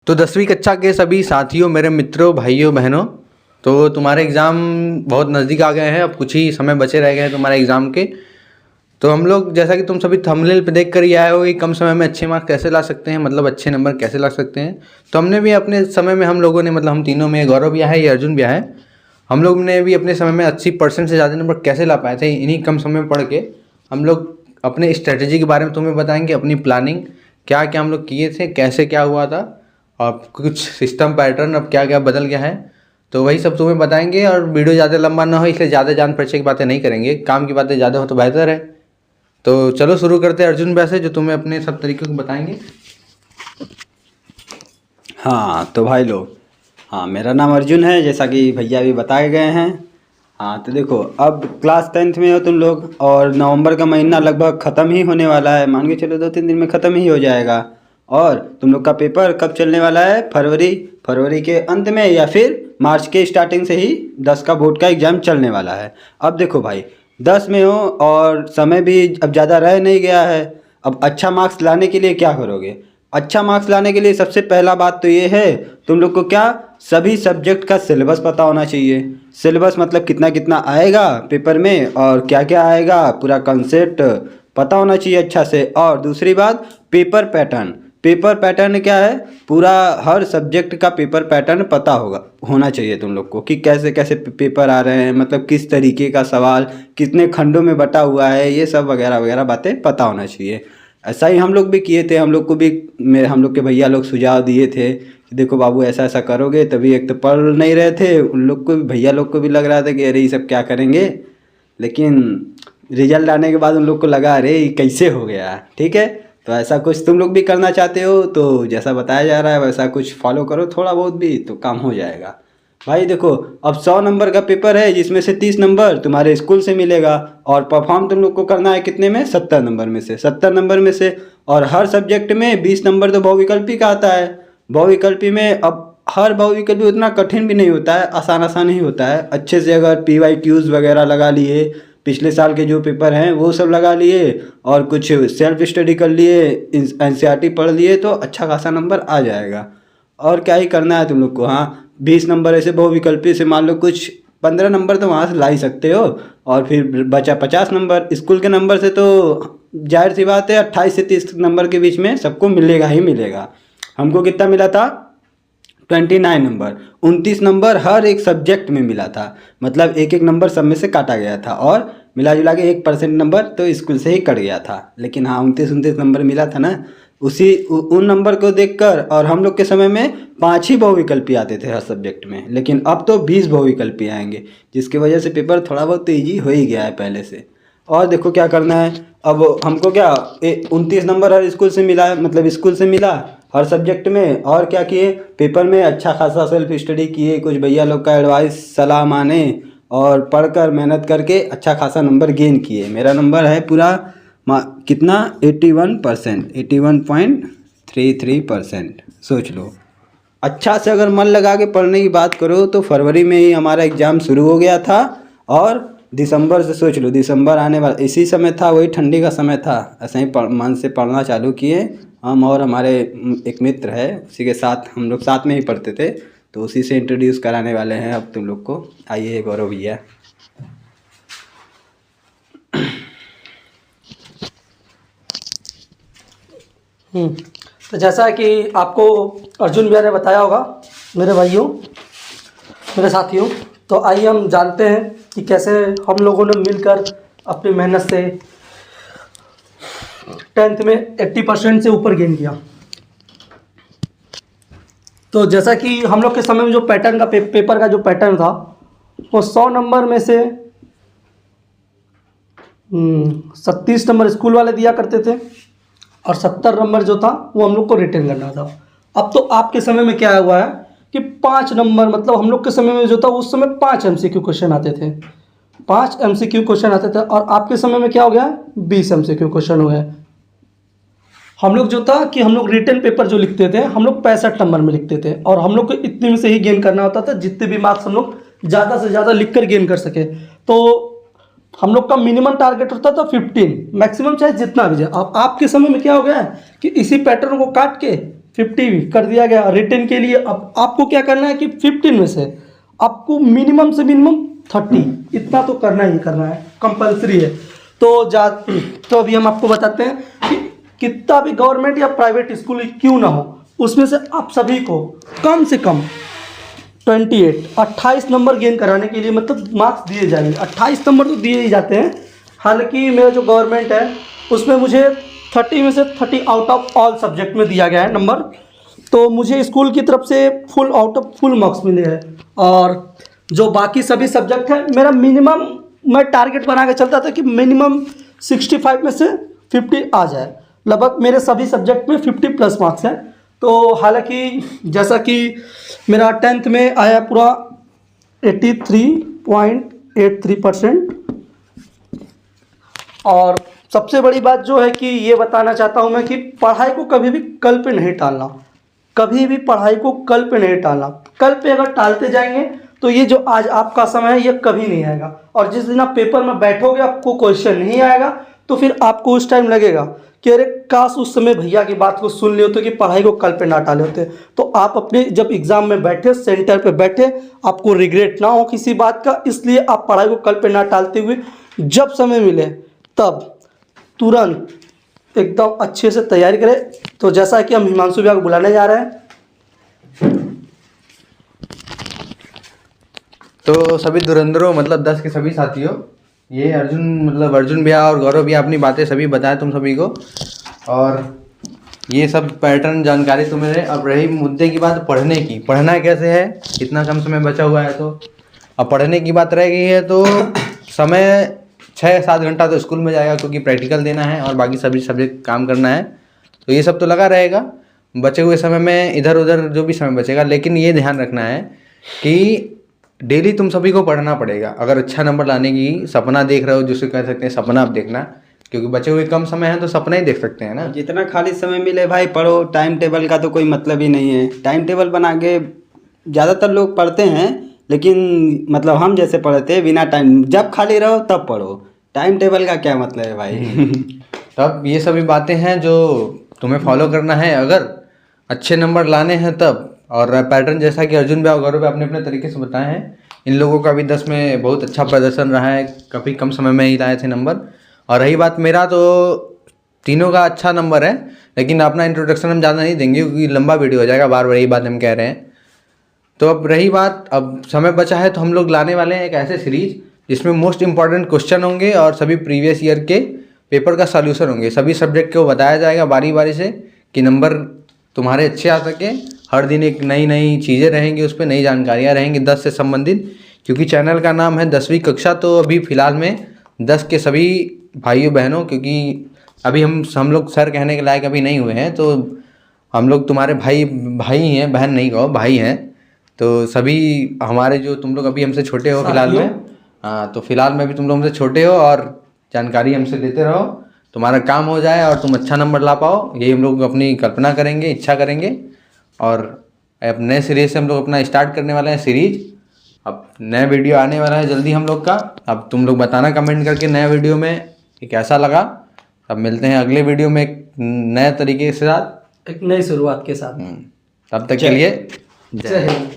तो 10वीं कक्षा के सभी साथियों, मेरे मित्रों, भाइयों, बहनों, तो तुम्हारे एग्ज़ाम बहुत नज़दीक आ गए हैं। अब कुछ ही समय बचे रह गए हैं तुम्हारे एग्ज़ाम के। तो हम लोग, जैसा कि तुम सभी थंबनेल पे देख कर ही आए हो कि कम समय में अच्छे मार्क्स कैसे ला सकते हैं, मतलब अच्छे नंबर कैसे ला सकते हैं। तो हमने भी अपने समय में, हम लोगों ने, मतलब हम तीनों में, गौरव भी है, ये अर्जुन भी है, हम लोग ने भी अपने समय में 80% से ज़्यादा नंबर कैसे ला पाए थे इन्हीं कम समय में पढ़ के। हम लोग अपने स्ट्रेटजी के बारे में तुम्हें बताएंगे, अपनी प्लानिंग क्या क्या हम लोग किए थे, कैसे क्या हुआ था, और कुछ सिस्टम पैटर्न अब क्या क्या बदल गया है, तो वही सब तुम्हें बताएंगे। और वीडियो ज़्यादा लंबा ना हो इसलिए ज़्यादा जान परिचय की बातें नहीं करेंगे, काम की बातें ज़्यादा हो तो बेहतर है। तो चलो शुरू करते हैं अर्जुन भैया से, जो तुम्हें अपने सब तरीकों को बताएंगे। हाँ तो भाई लोग, हाँ मेरा नाम अर्जुन है, जैसा कि भैया भी बताए गए हैं। हाँ तो देखो, अब क्लास 10th में हो तुम लोग, और नवंबर का महीना लगभग ख़त्म ही होने वाला है। मान के चलो 2-3 दिन में ख़त्म ही हो जाएगा। और तुम लोग का पेपर कब चलने वाला है? फरवरी के अंत में, या फिर मार्च के स्टार्टिंग से ही 10 का बोर्ड का एग्ज़ाम चलने वाला है। अब देखो भाई, 10 में हो और समय भी अब ज़्यादा रह नहीं गया है। अब अच्छा मार्क्स लाने के लिए क्या करोगे? अच्छा मार्क्स लाने के लिए सबसे पहला बात तो ये है, तुम लोग को क्या, सभी सब्जेक्ट का सिलेबस पता होना चाहिए। सिलेबस मतलब कितना कितना आएगा पेपर में और क्या क्या आएगा, पूरा कंसेप्ट पता होना चाहिए अच्छा से। और दूसरी बात, पेपर पैटर्न क्या है, पूरा हर सब्जेक्ट का पेपर पैटर्न पता होना चाहिए तुम लोग को, कि कैसे कैसे पेपर आ रहे हैं, मतलब किस तरीके का सवाल कितने खंडों में बटा हुआ है, ये सब वगैरह वगैरह बातें पता होना चाहिए। ऐसा ही हम लोग भी किए थे। हम लोग को भी हम लोग के भैया लोग सुझाव दिए थे कि देखो बाबू ऐसा ऐसा करोगे तभी। एक तो पढ़ नहीं रहे थे, उन लोग को भी, भैया लोग को भी लग रहा था कि अरे ये सब क्या करेंगे, लेकिन रिजल्ट आने के बाद उन लोग को लगा अरे ये कैसे हो गया। ठीक है, तो ऐसा कुछ तुम लोग भी करना चाहते हो तो जैसा बताया जा रहा है वैसा कुछ फॉलो करो, थोड़ा बहुत भी तो काम हो जाएगा। भाई देखो, अब 100 नंबर का पेपर है, जिसमें से 30 नंबर तुम्हारे स्कूल से मिलेगा, और परफॉर्म तुम लोग को करना है कितने में? 70 नंबर में से। और हर सब्जेक्ट में 20 नंबर तो बहुविकल्पी का आता है। बहुविकल्पी में अब हर बहुविकल्पी उतना कठिन भी नहीं होता है, आसान आसान ही होता है। अच्छे से अगर PYQs वगैरह लगा लिए, पिछले साल के जो पेपर हैं वो सब लगा लिए, और कुछ सेल्फ स्टडी कर लिए, NCERT पढ़ लिए, तो अच्छा खासा नंबर आ जाएगा। और क्या ही करना है तुम लोग को। हाँ, 20 नंबर ऐसे बहुविकल्पी से मान लो कुछ 15 नंबर तो वहाँ से ला ही सकते हो, और फिर बचा 50 नंबर स्कूल के नंबर से। तो जाहिर सी बात है 28 से 30 नंबर के बीच में सबको मिलेगा ही मिलेगा। हमको कितना मिला था? 29 नंबर। 29 नंबर हर एक सब्जेक्ट में मिला था, मतलब एक एक नंबर सब में से काटा गया था, और मिला जुला के 1% नंबर तो स्कूल से ही कट गया था। लेकिन हाँ, 29 नंबर मिला था ना, उन नंबर को देखकर। और हम लोग के समय में 5 ही बहुविकल्पी आते थे हर सब्जेक्ट में, लेकिन अब तो 20 बहुविकल्पी आएंगे, जिसकी वजह से पेपर थोड़ा बहुत तो ईजी हो ही गया है पहले से। और देखो क्या करना है, अब हमको क्या 29 नंबर हर स्कूल से मिला है, मतलब स्कूल से मिला हर सब्जेक्ट में। और क्या किए, पेपर में अच्छा खासा सेल्फ स्टडी किए, कुछ भैया लोग का एडवाइस सलाह माने, और पढ़कर मेहनत करके अच्छा खासा नंबर गेन किए। मेरा नंबर है पूरा कितना? 81%, 81.33%। सोच लो, अच्छा से अगर मन लगा के पढ़ने की बात करो तो फरवरी में ही हमारा एग्ज़ाम शुरू हो गया था, और दिसंबर से, सोच लो दिसंबर आने वाला इसी समय था, वही ठंडी का समय था। ऐसे ही मन से पढ़ना चालू किए हम, और हमारे एक मित्र है, उसी के साथ हम लोग साथ में ही पढ़ते थे, तो उसी से इंट्रोड्यूस कराने वाले हैं अब तुम लोग को। आइए गौरव भैया। तो जैसा कि आपको अर्जुन भैया ने बताया होगा, मेरे भाइयों, मेरे साथियों, तो आइए हम जानते हैं कि कैसे हम लोगों ने मिलकर अपनी मेहनत से 10th में 80% से ऊपर गेन किया। तो जैसा कि हम लोग के समय में जो पैटर्न का पेपर का जो पैटर्न था, वो 100 नंबर में से 37 नंबर स्कूल वाले दिया करते थे, और 70 नंबर जो था वो हम लोग को रिटर्न करना था। अब तो आपके समय में क्या हुआ है कि 5 नंबर, मतलब हम लोग के समय में जो था उस समय 5 MCQ क्वेश्चन आते थे, 5 MCQ क्वेश्चन आते थे, और आपके समय में क्या हो गया? 20 MCQ क्वेश्चन हो गए। हम लोग जो था कि हम लोग रिटर्न पेपर जो लिखते थे, हम लोग 65 नंबर में लिखते थे, और हम लोग को इतने में से ही गेन करना होता था, जितने भी मार्क्स हम लोग ज़्यादा से ज़्यादा लिख कर गेन कर सके। तो हम लोग का मिनिमम टारगेट होता था 15, मैक्सिमम चाहे जितना भी जाए। अब आपके समय में क्या हो गया है कि इसी पैटर्न को काट के 50 भी कर दिया गया। रिटर्न के लिए अब आपको क्या करना है कि 15 में से आपको मिनिमम से मिनिमम 30 इतना तो करना ही करना है, कंपलसरी है। तो अभी हम आपको बताते हैं कि कितना भी गवर्नमेंट या प्राइवेट स्कूल क्यों ना हो, उसमें से आप सभी को कम से कम 28 नंबर गेन कराने के लिए मतलब मार्क्स दिए जाएंगे। 28 नंबर तो दिए ही जाते हैं। हालांकि मेरा जो गवर्नमेंट है उसमें मुझे 30 में से 30 आउट ऑफ ऑल सब्जेक्ट में दिया गया है नंबर, तो मुझे स्कूल की तरफ से full out of full marks मिले हैं। और जो बाकी सभी सब्जेक्ट हैं मेरा मिनिमम मैं टारगेट बना के चलता था कि मिनिमम 65 में से 50 आ जाए। लगभग मेरे सभी सब्जेक्ट में 50 प्लस मार्क्स हैं। तो हालांकि जैसा कि मेरा 10th में आया पूरा 83.83%। और सबसे बड़ी बात जो है कि ये बताना चाहता हूँ मैं कि पढ़ाई को कभी भी कल पे नहीं टालना, कभी भी पढ़ाई को कल पे नहीं टालना। कल पे अगर टालते जाएंगे तो ये जो आज आपका समय है ये कभी नहीं आएगा। और जिस दिन आप पेपर में बैठोगे आपको क्वेश्चन नहीं आएगा तो फिर आपको उस टाइम लगेगा कि अरे काश उस समय भैया की बात को सुन लियो तो कि पढ़ाई को कल पे ना टाले होते। तो आप अपने जब एग्ज़ाम में बैठे, सेंटर पे बैठे, आपको रिग्रेट ना हो किसी बात का, इसलिए आप पढ़ाई को कल पे ना टालते हुए जब समय मिले तब तुरंत एकदम अच्छे से तैयारी करें। तो जैसा कि हम हिमांशु भैया को बुलाने जा रहे हैं, तो सभी धुरंधरों मतलब 10 के सभी साथियों, ये अर्जुन भैया और गौरव भैया अपनी बातें सभी बताए तुम सभी को, और ये सब पैटर्न जानकारी तुम्हें। अब रही मुद्दे की बात पढ़ने की, पढ़ना कैसे है, इतना कम समय बचा हुआ है तो अब पढ़ने की बात रह गई है। तो समय 6-7 घंटा तो स्कूल में जाएगा क्योंकि प्रैक्टिकल देना है और बाकी सभी सब्जेक्ट काम करना है, तो ये सब तो लगा रहेगा। बचे हुए समय में इधर उधर जो भी समय बचेगा, लेकिन ये ध्यान रखना है कि डेली तुम सभी को पढ़ना पड़ेगा। अगर अच्छा नंबर लाने की सपना देख रहे हो, जिसे कह सकते हैं सपना आप देखना, क्योंकि बचे हुए कम समय है तो सपना ही देख सकते हैं ना। जितना खाली समय मिले भाई पढ़ो, टाइम टेबल का तो कोई मतलब ही नहीं है। टाइम टेबल बना के ज़्यादातर लोग पढ़ते हैं, लेकिन मतलब हम जैसे पढ़ते हैं बिना टाइम, जब खाली रहो तब पढ़ो, टाइम टेबल का क्या मतलब है भाई। तब ये सभी बातें हैं जो तुम्हें फॉलो करना है अगर अच्छे नंबर लाने हैं तब। और पैटर्न जैसा कि अर्जुन भाई और गौरव भाई अपने अपने तरीके से बताए हैं, इन लोगों का भी 10 में बहुत अच्छा प्रदर्शन रहा है, काफ़ी कम समय में ही लाए थे नंबर। और रही बात मेरा, तो तीनों का अच्छा नंबर है, लेकिन अपना इंट्रोडक्शन हम ज़्यादा नहीं देंगे क्योंकि लंबा वीडियो हो जाएगा, बार बार यही बात हम कह रहे हैं। तो अब रही बात, अब समय बचा है तो हम लोग लाने वाले हैं एक ऐसे सीरीज जिसमें मोस्ट इंपॉर्टेंट क्वेश्चन होंगे और सभी प्रीवियस ईयर के पेपर का सॉल्यूशन होंगे। सभी सब्जेक्ट को बताया जाएगा बारी बारी से कि नंबर तुम्हारे अच्छे आ सके। हर दिन एक नई नई चीज़ें रहेंगी, उस पर नई जानकारियाँ रहेंगी 10 से संबंधित, क्योंकि चैनल का नाम है 10वीं कक्षा। तो अभी फ़िलहाल में 10 के सभी भाइयों बहनों, क्योंकि अभी हम लोग सर कहने के लायक अभी नहीं हुए हैं, तो हम लोग तुम्हारे भाई ही हैं, बहन नहीं कहो, भाई हैं। तो सभी हमारे जो तुम लोग अभी हमसे छोटे हो फिलहाल में, हाँ, तो फिलहाल में भी तुम लोग हमसे छोटे हो और जानकारी हमसे देते रहो, तुम्हारा काम हो जाए और तुम अच्छा नंबर ला पाओ, यही हम लोग अपनी कल्पना करेंगे, इच्छा करेंगे। और अब नए सिरे से हम लोग अपना स्टार्ट करने वाले हैं सीरीज। अब नया वीडियो आने वाला है जल्दी हम लोग का। अब तुम लोग बताना कमेंट करके नया वीडियो में कि कैसा लगा। अब मिलते हैं अगले वीडियो में एक नए तरीके के साथ, एक नई शुरुआत के साथ। तब तक के लिए जय हिंद।